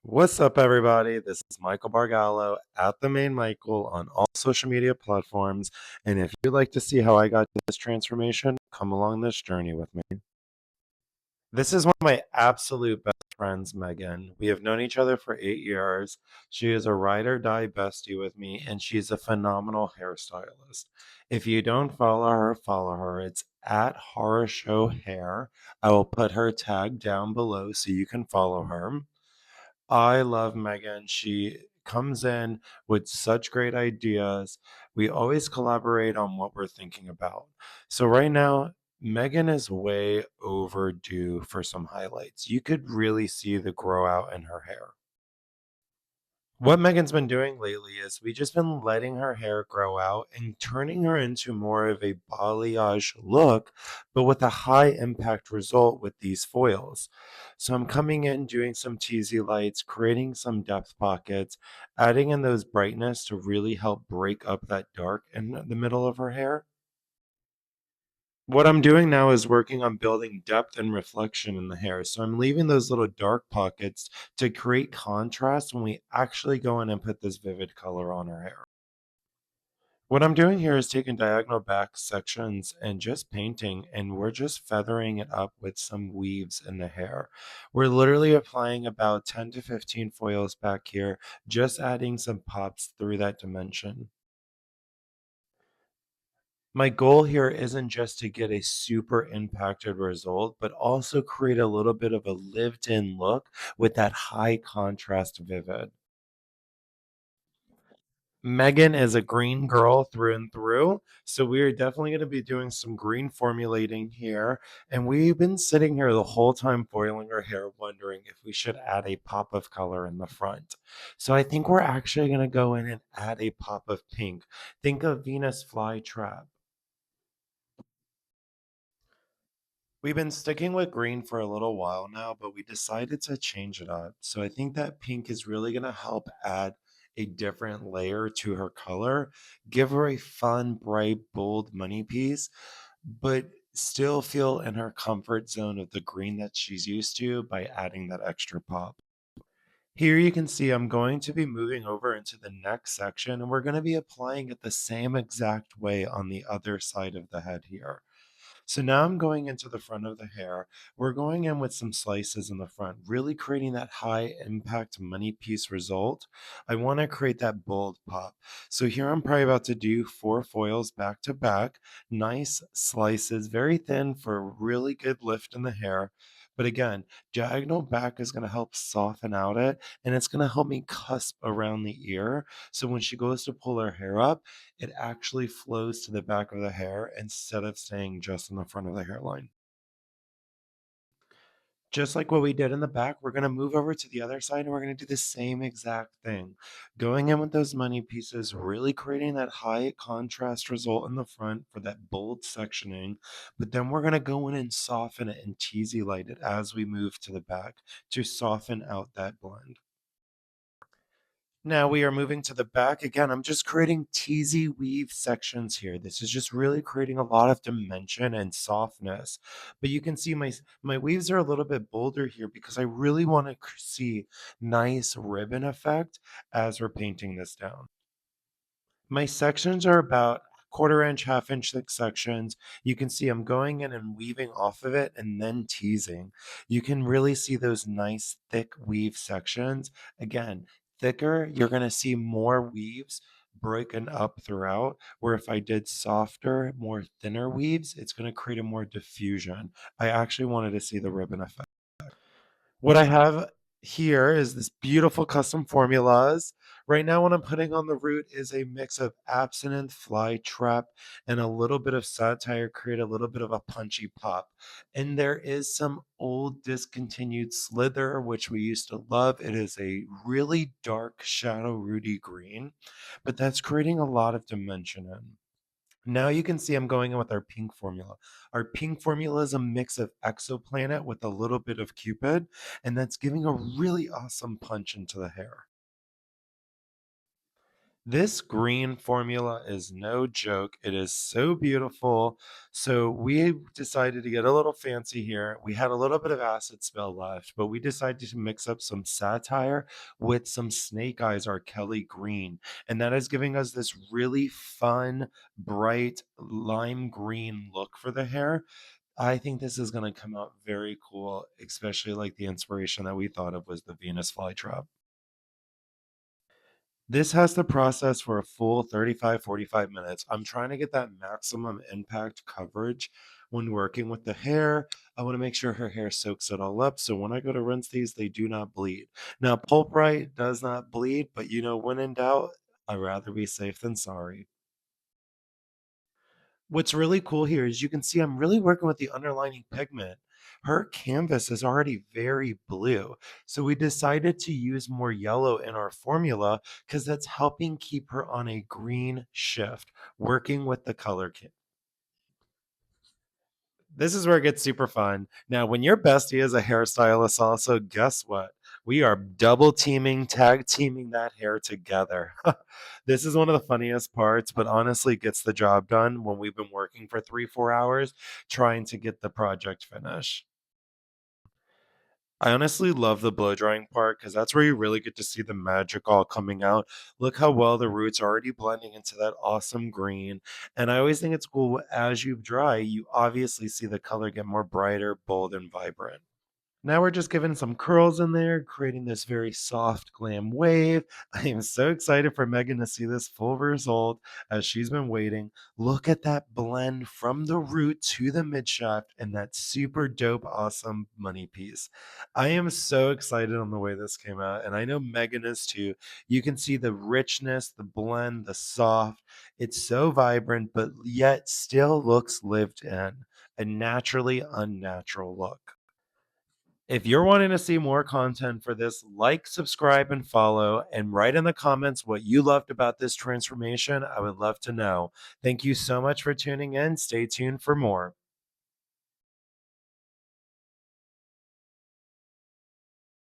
What's up, everybody? This is Michael Bargallo at the main Michael on all social media platforms. And if you'd like to see how I got to this transformation, come along this journey with me. This is one of my absolute best friends, Megan. We have known each other for 8 years. She is a ride or die bestie with me, and she's a phenomenal hairstylist. If you don't follow her. It's at Horror Show Hair. I will put her tag down below so you can follow her. I love Megan. She comes in with such great ideas. We always collaborate on what we're thinking about. So, right now, Megan is way overdue for some highlights. You could really see the grow out in her hair. What Megan's been doing lately is we just been letting her hair grow out and turning her into more of a balayage look, but with a high impact result with these foils. So I'm coming in, doing some teasy lights, creating some depth pockets, adding in those brightness to really help break up that dark in the middle of her hair. What I'm doing now is working on building depth and reflection in the hair. So I'm leaving those little dark pockets to create contrast when we actually go in and put this vivid color on our hair. What I'm doing here is taking diagonal back sections and just painting, and we're just feathering it up with some weaves in the hair. We're literally applying about 10 to 15 foils back here, just adding some pops through that dimension. My goal here isn't just to get a super impacted result, but also create a little bit of a lived in look with that high contrast vivid. Megan is a green girl through and through. So we are definitely going to be doing some green formulating here. And we've been sitting here the whole time foiling our hair, wondering if we should add a pop of color in the front. So I think we're actually going to go in and add a pop of pink. Think of Venus flytrap. We've been sticking with green for a little while now, but we decided to change it up. So I think that pink is really going to help add a different layer to her color, give her a fun, bright, bold money piece, but still feel in her comfort zone of the green that she's used to by adding that extra pop. Here you can see I'm going to be moving over into the next section, and we're going to be applying it the same exact way on the other side of the head here. So now I'm going into the front of the hair. We're going in with some slices in the front, really creating that high impact money piece result. I want to create that bold pop. So here I'm probably about to do 4 foils back to back, nice slices, very thin for a really good lift in the hair. But again, diagonal back is going to help soften out it, and it's going to help me cusp around the ear. So when she goes to pull her hair up, it actually flows to the back of the hair instead of staying just in the front of the hairline. Just like what we did in the back, we're going to move over to the other side and we're going to do the same exact thing. Going in with those money pieces, really creating that high contrast result in the front for that bold sectioning. But then we're going to go in and soften it and teasy light it as we move to the back to soften out that blend. Now we are moving to the back. Again, I'm just creating teasy weave sections here. This is just really creating a lot of dimension and softness. But you can see my weaves are a little bit bolder here because I really want to see nice ribbon effect as we're painting this down. My sections are about quarter inch, half inch thick sections. You can see I'm going in and weaving off of it and then teasing. You can really see those nice thick weave sections. Again, thicker, you're going to see more weaves broken up throughout. Where if I did softer, more thinner weaves, it's going to create a more diffusion. I actually wanted to see the ribbon effect. What I have here is this beautiful custom formulas. Right now, what I'm putting on the root is a mix of absinthe, fly trap, and a little bit of satire, create a little bit of a punchy pop. And there is some old discontinued slither, which we used to love. It is a really dark shadow rooty green, but that's creating a lot of dimension in. Now you can see I'm going in with our pink formula. Our pink formula is a mix of exoplanet with a little bit of Cupid, and that's giving a really awesome punch into the hair. This green formula is no joke. It is so beautiful. So we decided to get a little fancy here. We had a little bit of acid spell left, but we decided to mix up some satire with some snake eyes, our Kelly green. And that is giving us this really fun, bright lime green look for the hair. I think this is going to come out very cool, especially like the inspiration that we thought of was the Venus flytrap. This has to process for a full 35-45 minutes. I'm trying to get that maximum impact coverage when working with the hair. I want to make sure her hair soaks it all up. So when I go to rinse these, they do not bleed. Now, Pulprite does not bleed, but when in doubt, I'd rather be safe than sorry. What's really cool here is you can see I'm really working with the underlining pigment. Her canvas is already very blue. So we decided to use more yellow in our formula because that's helping keep her on a green shift, working with the color kit. This is where it gets super fun. Now, when your bestie is a hairstylist, also, guess what? We are double teaming, tag teaming that hair together. This is one of the funniest parts, but honestly gets the job done when we've been working for 3-4 hours trying to get the project finished. I honestly love the blow drying part because that's where you really get to see the magic all coming out. Look how well the roots are already blending into that awesome green. And I always think it's cool as you dry, you obviously see the color get more brighter, bold, and vibrant. Now we're just giving some curls in there, creating this very soft glam wave. I am so excited for Megan to see this full result as she's been waiting. Look at that blend from the root to the mid shaft and that super dope, awesome money piece. I am so excited on the way this came out, and I know Megan is too. You can see the richness, the blend, the soft. It's so vibrant, but yet still looks lived in, a naturally unnatural look. If you're wanting to see more content for this, like, subscribe, and follow, and write in the comments what you loved about this transformation. I would love to know. Thank you so much for tuning in. Stay tuned for more.